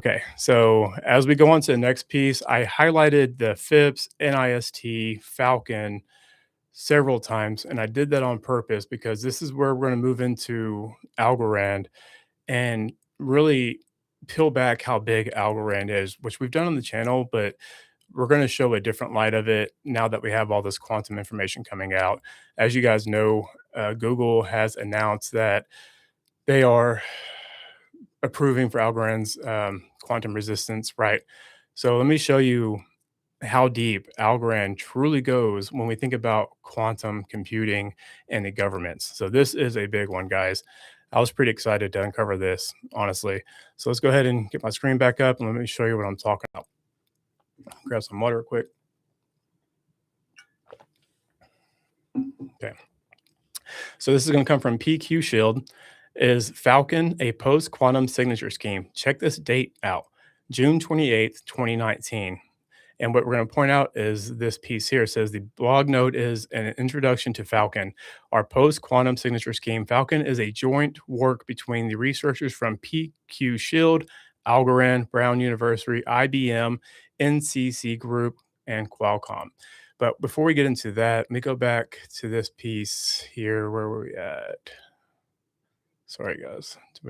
Okay, so as we go on to the next piece, I highlighted the FIPS, NIST, Falcon several times, and I did that on purpose because this is where we're going to move into Algorand and really peel back how big Algorand is, which we've done on the channel, but we're going to show a different light of it now that we have all this quantum information coming out. As you guys know, Google has announced that they are approving for Algorand's quantum resistance, right? So let me show you how deep Algorand truly goes when we think about quantum computing and the governments. So this is a big one, guys. I was pretty excited to uncover this, honestly. So let's go ahead and get my screen back up and let me show you what I'm talking about. Grab some water quick. Okay. So this is going to come from PQ Shield. Is Falcon a post-quantum signature scheme? Check this date out, June 28th, 2019. And what we're going to point out is this piece here. It says the blog note is an introduction to Falcon, our post-quantum signature scheme. Falcon is a joint work between the researchers from PQ Shield, Algorand, Brown University, IBM, NCC Group, and Qualcomm. But before we get into that, let me go back to this piece here. Where were we at? Sorry, guys. I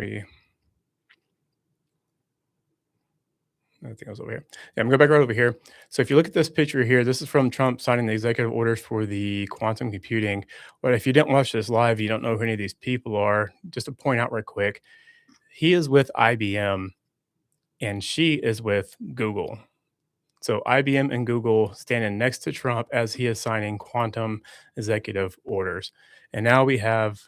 think I was over here. Yeah, I'm going to go back right over here. So if you look at this picture here, this is from Trump signing the executive orders for the quantum computing. But if you didn't watch this live, you don't know who any of these people are. Just to point out right quick, he is with IBM and she is with Google. So IBM and Google standing next to Trump as he is signing quantum executive orders. And now we have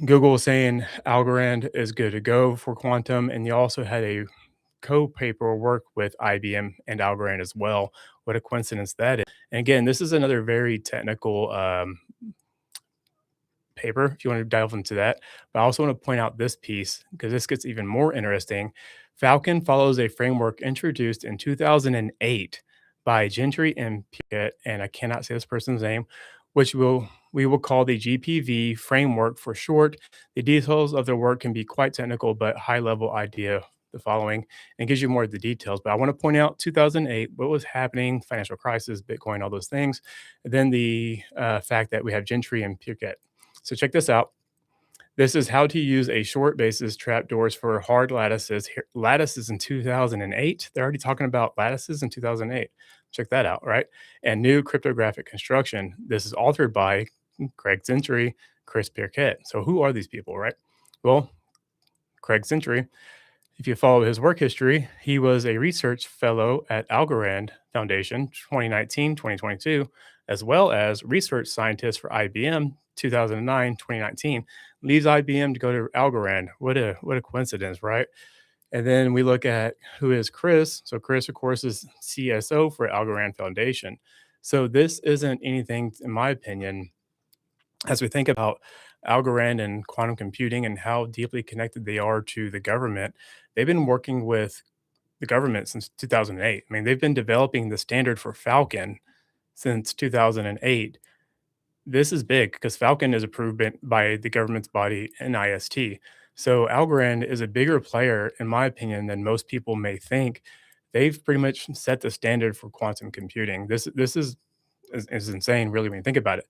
Google saying Algorand is good to go for quantum. And you also had a co-paper work with IBM and Algorand as well. What a coincidence that is. And again, this is another very technical paper if you want to delve into that. But I also want to point out this piece because this gets even more interesting. Falcon follows a framework introduced in 2008 by Gentry and Pickett, and I cannot say this person's name, which we will call the GPV framework for short. The details of their work can be quite technical, but high-level idea the following and gives you more of the details. But I want to point out 2008, what was happening, financial crisis, Bitcoin, all those things. And then the fact that we have Gentry and Pickett. So check this out. This is how to use a short basis trapdoors for hard lattices. Here, lattices in 2008. They're already talking about lattices in 2008. Check that out, right? And new cryptographic construction. This is authored by Craig Gentry, Chris Pickett. So who are these people, right? Well, Craig Gentry, if you follow his work history, he was a research fellow at Algorand Foundation 2019, 2022, as well as research scientist for IBM 2009, 2019. Leaves IBM to go to Algorand. What a coincidence, right? And then we look at who is Chris. So Chris, of course, is CSO for Algorand Foundation. So this isn't anything, in my opinion, as we think about Algorand and quantum computing and how deeply connected they are to the government, they've been working with the government since 2008. I mean, they've been developing the standard for Falcon since 2008. This is big because Falcon is approved by the government's body, NIST. So Algorand is a bigger player, in my opinion, than most people may think. They've pretty much set the standard for quantum computing. This is insane, really, when you think about it.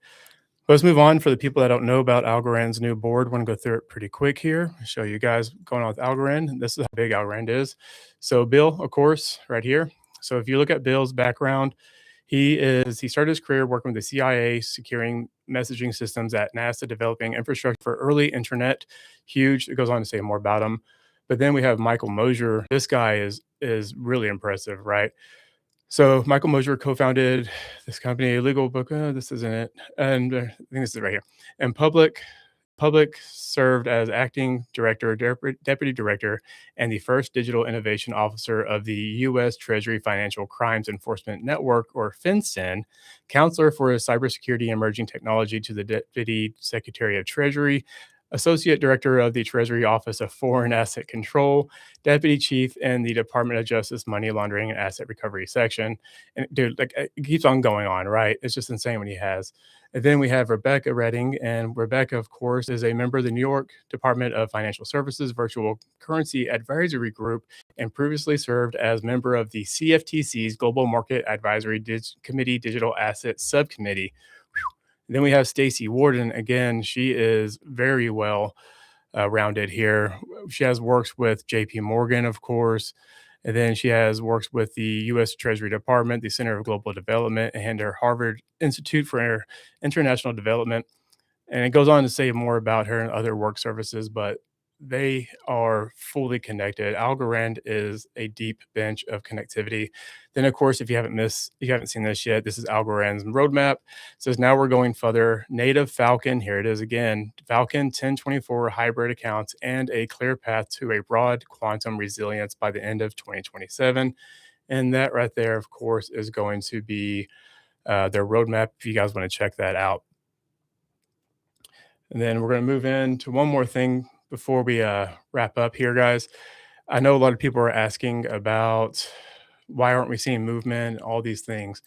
Let's move on. For the people that don't know about Algorand's new board, I want to go through it pretty quick here. Show you guys going on with Algorand. This is how big Algorand is. So Bill, of course, right here. So if you look at Bill's background, he started his career working with the CIA, securing messaging systems at NASA, developing infrastructure for early internet. Huge. It goes on to say more about him. But then we have Michael Mosier. This guy is really impressive, right? So Michael Mosier co-founded this company, Legal Book. This isn't it, and I think this is right here. And Public served as acting director, deputy director, and the first digital innovation officer of the U.S. Treasury Financial Crimes Enforcement Network, or FinCEN, counselor for cybersecurity and emerging technology to the deputy secretary of Treasury, Associate Director of the Treasury Office of Foreign Asset Control, Deputy Chief in the Department of Justice Money Laundering and Asset Recovery Section. And dude, like it keeps on going on, right? It's just insane what he has. And then we have Rebecca Redding, and Rebecca, of course, is a member of the New York Department of Financial Services Virtual Currency Advisory Group and previously served as member of the CFTC's Global Market Advisory Committee Digital Asset Subcommittee. Then we have Stacey Warden. Again, she is very well rounded here. She has works with JP Morgan, of course. And then she has works with the U.S. Treasury Department, the Center of Global Development, and her Harvard Institute for International Development. And it goes on to say more about her and other work services, but they are fully connected. Algorand is a deep bench of connectivity. Then, of course, if you haven't seen this yet, this is Algorand's roadmap. It says now we're going further. Native Falcon, here it is again. Falcon 1024 hybrid accounts and a clear path to a broad quantum resilience by the end of 2027. And that right there, of course, is going to be their roadmap. If you guys want to check that out. And then we're going to move into one more thing before we wrap up here, guys. I know a lot of people are asking about why aren't we seeing movement, all these things.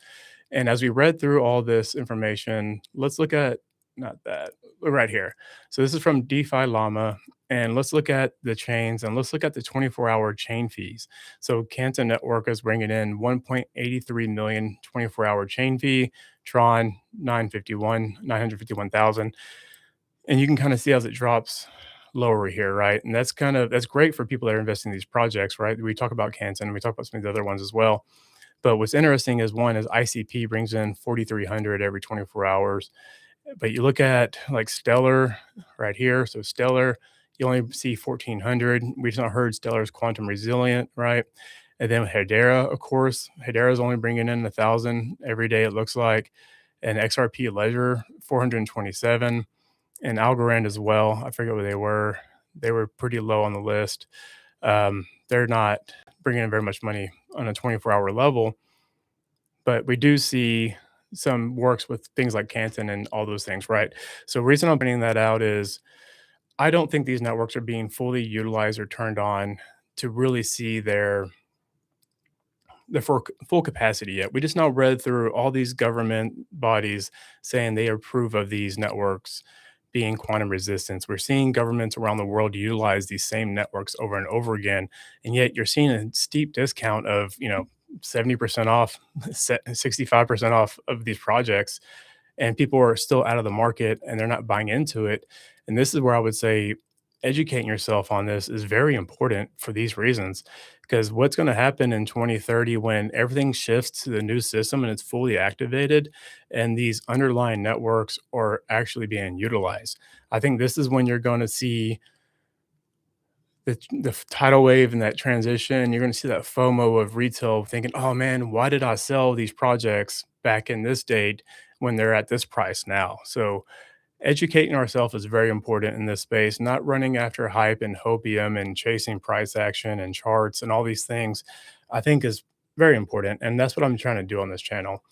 And as we read through all this information, let's look at not that right here. So this is from DeFi Llama, and let's look at the chains and let's look at the 24-hour chain fees. So Canton Network is bringing in 1.83 million 24-hour chain fee. Tron 951,000. And you can kind of see as it drops lower here, right? And that's great for people that are investing in these projects, right? We talk about Canton, we talk about some of the other ones as well. But what's interesting is one is ICP brings in 4,300 every 24 hours. But you look at like Stellar right here. So Stellar, you only see 1,400. We've not heard Stellar's quantum resilient, right? And then Hedera, of course, Hedera is only bringing in 1,000 every day, it looks like. And XRP Ledger, 427. And Algorand as well. I forget what they were. They were pretty low on the list. They're not bringing in very much money on a 24-hour level, but we do see some works with things like Canton and all those things, right? So, reason I'm pointing that out is I don't think these networks are being fully utilized or turned on to really see their full capacity yet. We just now read through all these government bodies saying they approve of these networks being quantum resistance. We're seeing governments around the world utilize these same networks over and over again, and yet you're seeing a steep discount of 70% off, 65% off of these projects, and people are still out of the market and they're not buying into it. And this is where I would say educating yourself on this is very important for these reasons, because what's going to happen in 2030 when everything shifts to the new system and it's fully activated and these underlying networks are actually being utilized? I think this is when you're going to see the tidal wave and that transition. You're going to see that FOMO of retail thinking, oh man, why did I sell these projects back in this date when they're at this price now? So educating ourselves is very important in this space, not running after hype and hopium and chasing price action and charts and all these things, I think is very important. And that's what I'm trying to do on this channel.